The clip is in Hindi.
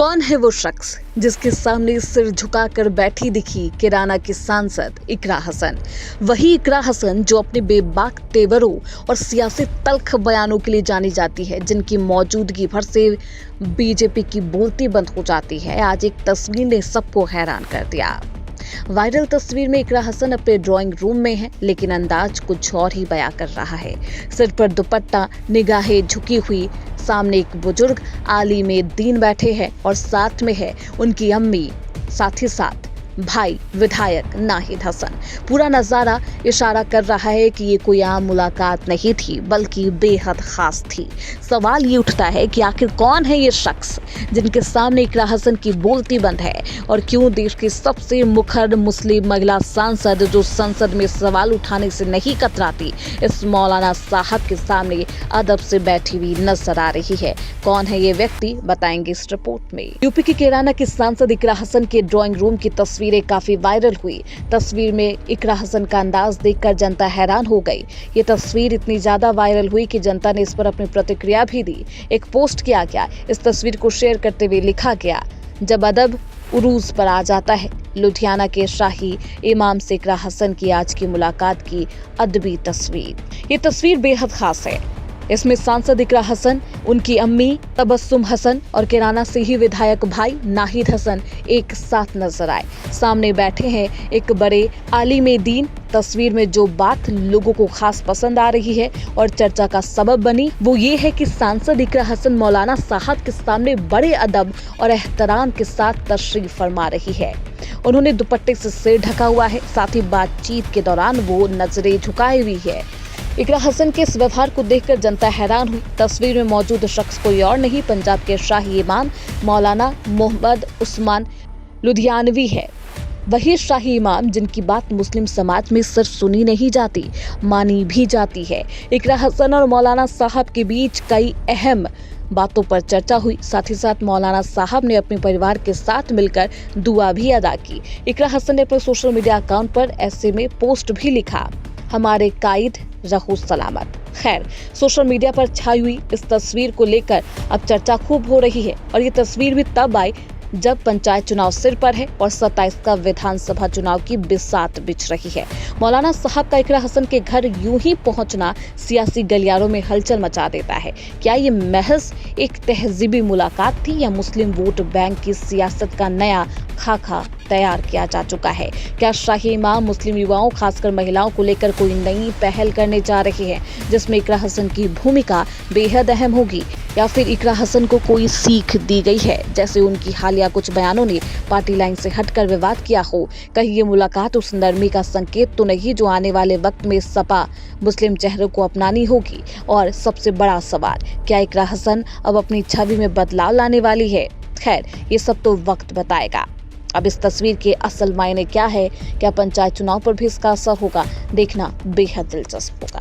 कौन है वो शख्स जिसके सामने सिर झुकाकर बैठी दिखी किराना की सांसद इकरा हसन। वही इकरा हसन जो अपने बेबाक तेवरों और सियासी तल्ख बयानों के लिए जानी जाती है, जिनकी मौजूदगी भर से बीजेपी की बोलती बंद हो जाती है। आज एक तस्वीर ने सबको हैरान कर दिया। वायरल तस्वीर में इकरा हसन अपने ड्राइंग रूम में है, लेकिन अंदाज कुछ और ही बयां कर रहा है। सिर पर दुपट्टा, निगाहें झुकी हुई, सामने एक बुजुर्ग आलिम दीन बैठे हैं और साथ में है उनकी अम्मी, साथ ही साथ भाई विधायक नाहिद हसन। पूरा नजारा इशारा कर रहा है कि ये कोई आम मुलाकात नहीं थी, बल्कि बेहद खास थी। सवाल ये उठता है कि आखिर कौन है ये शख्स जिनके सामने इकरा हसन की बोलती बंद है, और क्यों देश की सबसे मुखर मुस्लिम महिला सांसद जो संसद में सवाल उठाने से नहीं कतराती, इस मौलाना साहब के सामने अदब से बैठी हुई नजर आ रही है। कौन है ये व्यक्ति, बताएंगे इस रिपोर्ट में। यूपी के किराना की सांसद इकरा हसन के ड्राइंग रूम की तस्वीरें काफी वायरल हुई। तस्वीर में इकरा हसन का अंदाज देखकर जनता हैरान हो गई। ये तस्वीर इतनी ज्यादा वायरल हुई कि जनता ने इस पर अपनी प्रतिक्रिया भी दी। एक पोस्ट किया गया। इस तस्वीर को शेयर करते हुए लिखा गया, जब अदब उरूज पर आ जाता है। लुधियाना के शाही इमाम से इकरा हसन की आज की मुलाकात की अदबी तस्वीर। ये तस्वीर बेहद खास है। इसमें सांसद इकरा हसन, उनकी अम्मी तबस्सुम हसन और किराना से ही विधायक भाई नाहिद हसन एक साथ नजर आए। सामने बैठे हैं एक बड़े आलिम दीन। तस्वीर में जो बात लोगों को खास पसंद आ रही है और चर्चा का सबब बनी, वो ये है कि सांसद इकरा हसन मौलाना साहब के सामने बड़े अदब और एहतराम के साथ तशरीफ फरमा रही है। उन्होंने दुपट्टे से सिर ढका हुआ है, साथ ही बातचीत के दौरान वो नजरें झुकाई हुई है। इकरा हसन के इस व्यवहार को देखकर जनता हैरान हुई। तस्वीर में मौजूद शख्स कोई और नहीं, पंजाब के शाही इमाम मौलाना मोहम्मद उस्मान लुधियानवी है। वही शाही इमाम जिनकी बात मुस्लिम समाज में सिर्फ सुनी नहीं जाती, मानी भी जाती है। इकरा हसन और मौलाना साहब के बीच कई अहम बातों पर चर्चा हुई। साथ ही साथ मौलाना साहब ने अपने परिवार के साथ मिलकर दुआ भी अदा की। इकरा हसन ने अपने सोशल मीडिया अकाउंट पर ऐसे में पोस्ट भी लिखा, हमारे कायद रहो सलामत। खैर, सोशल मीडिया पर छाई हुई इस तस्वीर को लेकर अब चर्चा खूब हो रही है, और ये तस्वीर भी तब आई जब पंचायत चुनाव सिर पर है और 27 का विधानसभा चुनाव की बिसात बिछ रही है। मौलाना साहब का इकरा हसन के घर यूं ही पहुंचना सियासी गलियारों में हलचल मचा देता है। क्या ये महज एक तहजीबी मुलाकात थी, या मुस्लिम वोट बैंक की सियासत का नया खाका तैयार किया जा चुका है? क्या शाही इमाम मुस्लिम युवाओं, खासकर महिलाओं को लेकर कोई नई पहल करने जा रहे हैं, जिसमें इकरा हसन की भूमिका बेहद अहम होगी, या फिर इकरा हसन को कोई सीख दी गई है, जैसे उनकी हालिया कुछ बयानों ने पार्टी लाइन से हटकर विवाद किया हो? कहीं ये मुलाकात उस नरमी का संकेत तो नहीं जो आने वाले वक्त में सपा मुस्लिम चेहरों को अपनानी होगी? और सबसे बड़ा सवाल, क्या इकरा हसन अब अपनी छवि में बदलाव लाने वाली है? खैर, ये सब तो वक्त बताएगा। अब इस तस्वीर के असल मायने क्या है, क्या पंचायत चुनाव पर भी इसका असर होगा, देखना बेहद दिलचस्प होगा।